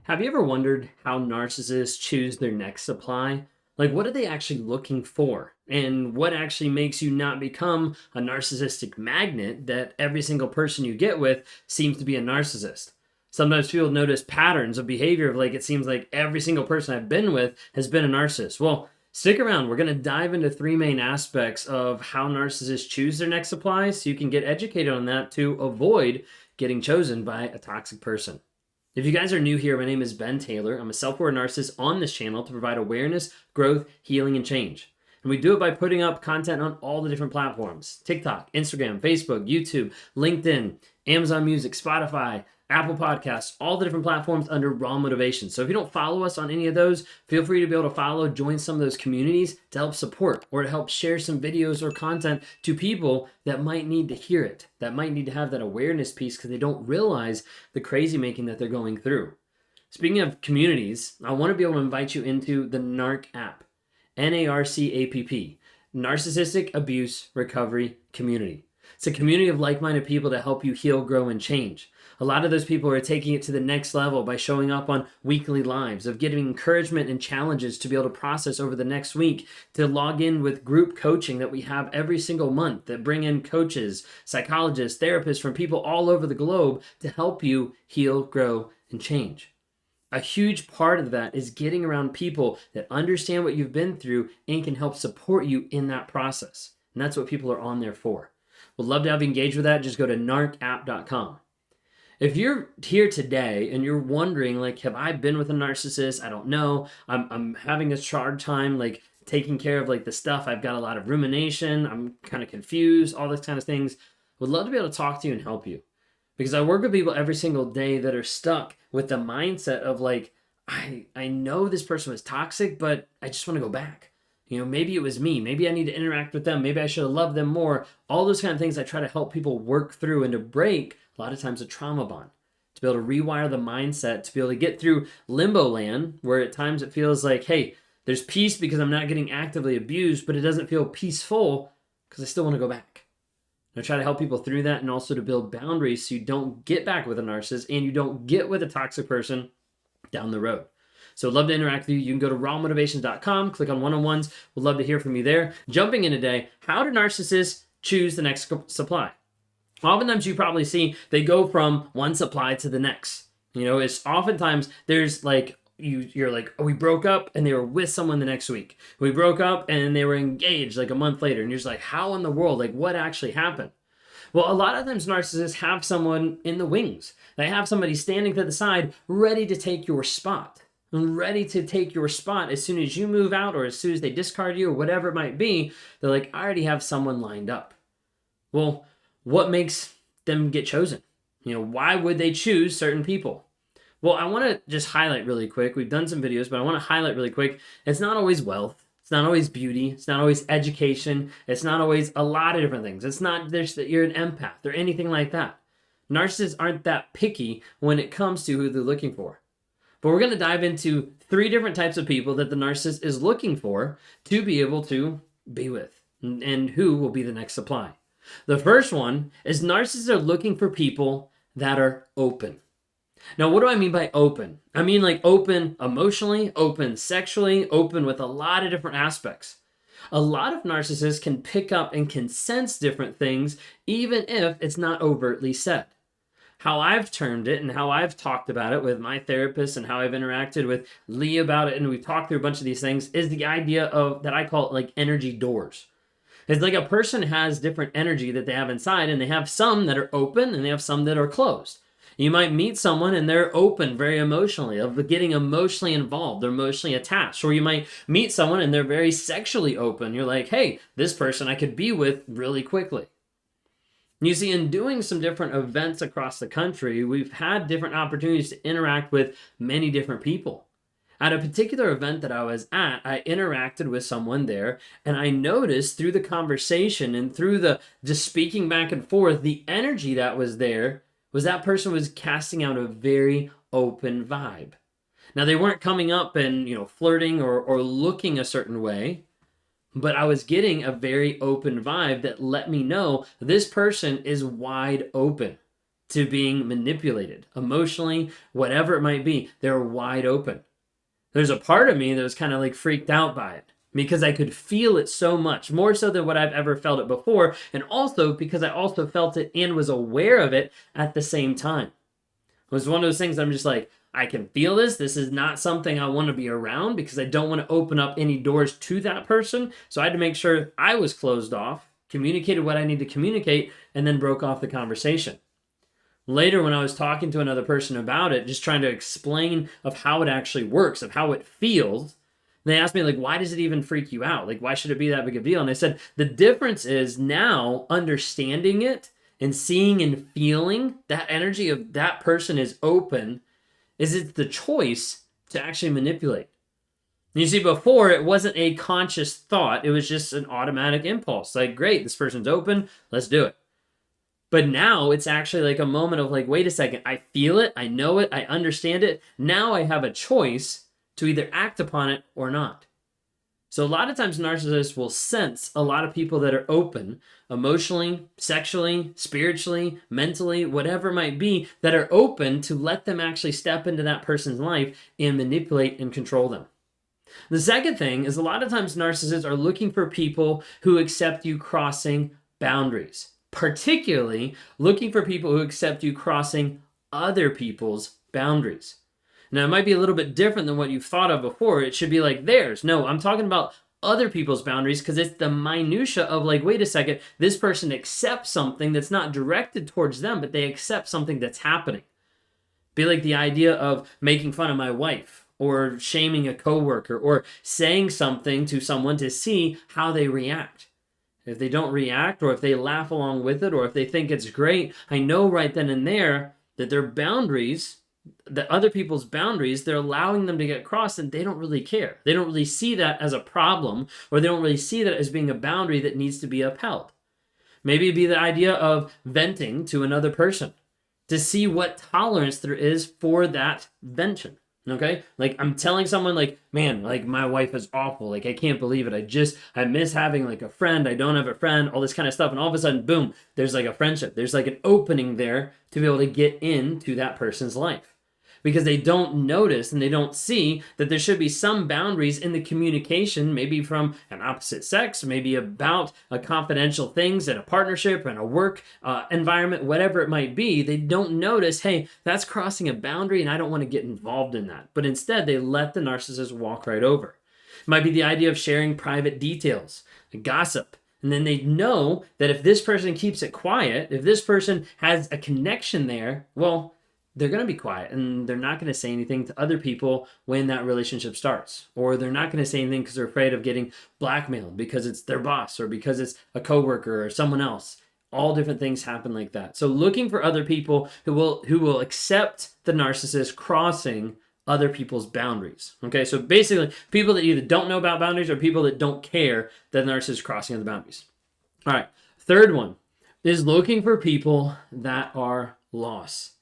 Have you ever wondered how narcissists choose their next supply? Like, what are they actually looking for? And what actually makes you not become a narcissistic magnet that every single person you get with seems to be a narcissist? Sometimes people notice patterns of behavior of like, it seems like every single person I've been with has been a narcissist. Well, stick around. We're going to dive into three main aspects of how narcissists choose their next supply so you can get educated on that to avoid getting chosen by a toxic person. If you guys are new here, my name is Ben Taylor. I'm a self-aware narcissist on this channel to provide awareness, growth, healing, and change. And we do it by putting up content on all the different platforms: TikTok, Instagram, Facebook, YouTube, LinkedIn, Amazon Music, Spotify, Apple Podcasts, all the different platforms under Raw Motivation. So if you don't follow us on any of those, feel free to be able to follow, join some of those communities to help support or to help share some videos or content to people that might need to hear it, that might need to have that awareness piece because they don't realize the crazy making that they're going through. Speaking of communities, I want to be able to invite you into the NARC app, NARCAPP, Narcissistic Abuse Recovery Community. It's a community of like-minded people to help you heal, grow, and change. A lot of those people are taking it to the next level by showing up on weekly lives, of giving encouragement and challenges to be able to process over the next week, to log in with group coaching that we have every single month that bring in coaches, psychologists, therapists from people all over the globe to help you heal, grow, and change. A huge part of that is getting around people that understand what you've been through and can help support you in that process. And that's what people are on there for. Would love to have you engaged with that. Just go to narcapp.com. If you're here today and you're wondering, like, have I been with a narcissist? I don't know. I'm having a hard time, like, taking care of, like, the stuff. I've got a lot of rumination. I'm kind of confused, all these kind of things. Would love to be able to talk to you and help you. Because I work with people every single day that are stuck with the mindset of, like, I know this person was toxic, but I just want to go back. You know, maybe it was me. Maybe I need to interact with them. Maybe I should have loved them more. All those kind of things I try to help people work through and to break a lot of times a trauma bond, to be able to rewire the mindset, to be able to get through limbo land where at times it feels like, hey, there's peace because I'm not getting actively abused, but it doesn't feel peaceful because I still want to go back. And I try to help people through that and also to build boundaries so you don't get back with a narcissist and you don't get with a toxic person down the road. So I'd love to interact with you. You can go to rawmotivations.com, click on one-on-ones. We'd love to hear from you there. Jumping in today, how do narcissists choose the next supply? Oftentimes you probably see they go from one supply to the next. You know, it's oftentimes there's like, you're like, oh, we broke up and they were with someone the next week. We broke up and they were engaged like a month later. And you're just like, how in the world? Like, what actually happened? Well, a lot of times narcissists have someone in the wings. They have somebody standing to the side ready to take your spot. Ready to take your spot as soon as you move out or as soon as they discard you or whatever it might be. They're like, I already have someone lined up. Well, what makes them get chosen? You know, why would they choose certain people? Well, I want to just highlight really quick. We've done some videos, but I want to highlight really quick. It's not always wealth. It's not always beauty. It's not always education. It's not always a lot of different things. It's not just that you're an empath or anything like that. Narcissists aren't that picky when it comes to who they're looking for. But we're going to dive into three different types of people that the narcissist is looking for to be able to be with and who will be the next supply. The first one is narcissists are looking for people that are open. Now, what do I mean by open? I mean like open emotionally, open sexually, open with a lot of different aspects. A lot of narcissists can pick up and can sense different things even if it's not overtly said. How I've termed it and how I've talked about it with my therapist and how I've interacted with Lee about it, and we've talked through a bunch of these things, is the idea of that I call it like energy doors. It's like a person has different energy that they have inside, and they have some that are open and they have some that are closed. You might meet someone and they're open very emotionally, of getting emotionally involved, they're emotionally attached. Or you might meet someone and they're very sexually open. You're like, hey, this person I could be with really quickly. You see, in doing some different events across the country, we've had different opportunities to interact with many different people. At a particular event that I was at, I interacted with someone there, and I noticed through the conversation and through the just speaking back and forth, the energy that was there was that person was casting out a very open vibe. Now, they weren't coming up and, flirting or looking a certain way, but I was getting a very open vibe that let me know this person is wide open. to being manipulated emotionally, whatever it might be. They're wide open. There's a part of me that was kind of like freaked out by it because I could feel it so much, more so than what I've ever felt it before. And also because I also felt it and was aware of it at the same time. It was one of those things I'm just like, I can feel this. This is not something I want to be around because I don't want to open up any doors to that person. So I had to make sure I was closed off, communicated what I need to communicate, and then broke off the conversation. Later, when I was talking to another person about it, just trying to explain of how it actually works, of how it feels, they asked me, like, why does it even freak you out? Like, why should it be that big of a deal? And I said, the difference is now understanding it and seeing and feeling that energy of that person is open, is it's the choice to actually manipulate. And you see, before, it wasn't a conscious thought. It was just an automatic impulse. Like, great, this person's open, let's do it. But now it's actually like a moment of like, wait a second, I feel it, I know it, I understand it. Now I have a choice to either act upon it or not. So a lot of times narcissists will sense a lot of people that are open emotionally, sexually, spiritually, mentally, whatever it might be, that are open to let them actually step into that person's life and manipulate and control them. The second thing is a lot of times narcissists are looking for people who accept you crossing boundaries, particularly looking for people who accept you crossing other people's boundaries. Now, it might be a little bit different than what you've thought of before. It should be like theirs. No, I'm talking about other people's boundaries because it's the minutia of like, wait a second, this person accepts something that's not directed towards them, but they accept something that's happening. Be like the idea of making fun of my wife or shaming a coworker or saying something to someone to see how they react. If they don't react or if they laugh along with it or if they think it's great, I know right then and there that their boundaries, that other people's boundaries, they're allowing them to get crossed and they don't really care. They don't really see that as a problem or they don't really see that as being a boundary that needs to be upheld. Maybe it'd be the idea of venting to another person to see what tolerance there is for that venting. Okay? Like I'm telling someone like, man, like my wife is awful. Like I can't believe it. I miss having like a friend. I don't have a friend, all this kind of stuff. And all of a sudden, boom, there's like a friendship. There's like an opening there to be able to get into that person's life. Because they don't notice and they don't see that there should be some boundaries in the communication, maybe from an opposite sex, maybe about a confidential things in a partnership and a work environment, whatever it might be. They don't notice, hey, that's crossing a boundary and I don't want to get involved in that. But instead, they let the narcissist walk right over. It might be the idea of sharing private details, gossip. And then they know that if this person keeps it quiet, if this person has a connection there, well, they're going to be quiet and they're not going to say anything to other people when that relationship starts. Or they're not going to say anything because they're afraid of getting blackmailed because it's their boss or because it's a coworker or someone else. All different things happen like that. So looking for other people who will accept the narcissist crossing other people's boundaries. Okay, so basically people that either don't know about boundaries or people that don't care that the narcissist is crossing other boundaries. All right, third one is looking for people that are lost.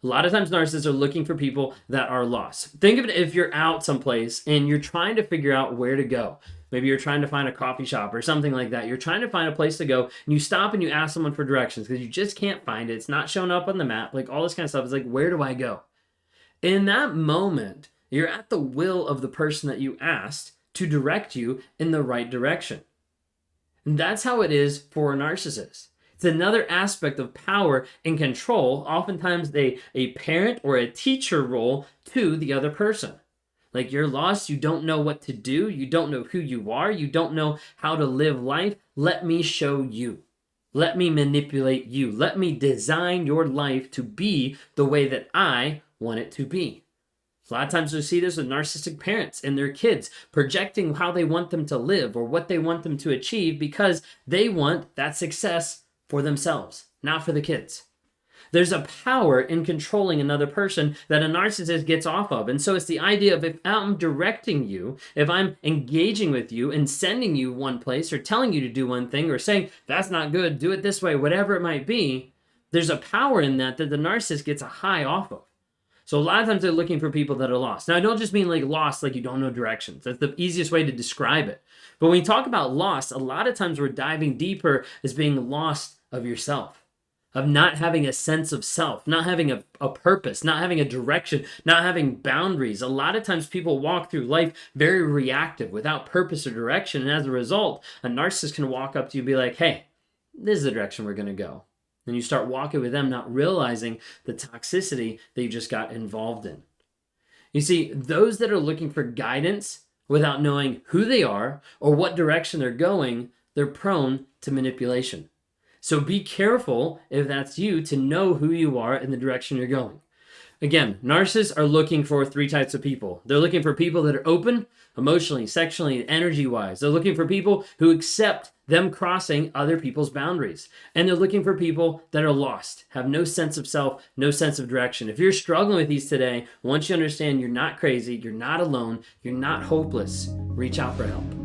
A lot of times narcissists are looking for people that are lost. Think of it if you're out someplace and you're trying to figure out where to go. Maybe you're trying to find a coffee shop or something like that. You're trying to find a place to go and you stop and you ask someone for directions because you just can't find it. It's not showing up on the map. Like all this kind of stuff. It's like, where do I go? In that moment, you're at the will of the person that you asked to direct you in the right direction. And that's how it is for a narcissist. It's another aspect of power and control, oftentimes a parent or a teacher role to the other person. Like you're lost, you don't know what to do, you don't know who you are, you don't know how to live life. Let me show you. Let me manipulate you. Let me design your life to be the way that I want it to be. A lot of times we see this with narcissistic parents and their kids projecting how they want them to live or what they want them to achieve because they want that success for themselves, not for the kids. There's a power in controlling another person that a narcissist gets off of. And so it's the idea of if I'm directing you, if I'm engaging with you and sending you one place or telling you to do one thing or saying, that's not good, do it this way, whatever it might be, there's a power in that the narcissist gets a high off of. So a lot of times they're looking for people that are lost. Now, I don't just mean like lost, like you don't know directions. That's the easiest way to describe it. But when you talk about lost, a lot of times we're diving deeper as being lost of yourself, of not having a sense of self, not having a purpose, not having a direction, not having boundaries. A lot of times people walk through life very reactive without purpose or direction. And as a result, a narcissist can walk up to you and be like, hey, this is the direction we're going to go. And you start walking with them, not realizing the toxicity that you just got involved in. You see, those that are looking for guidance without knowing who they are or what direction they're going, they're prone to manipulation. So be careful, if that's you, to know who you are and the direction you're going. Again, narcissists are looking for 3 types of people. They're looking for people that are open, emotionally, sexually, energy-wise. They're looking for people who accept them crossing other people's boundaries. And they're looking for people that are lost, have no sense of self, no sense of direction. If you're struggling with these today, once you understand you're not crazy, you're not alone, you're not hopeless, reach out for help.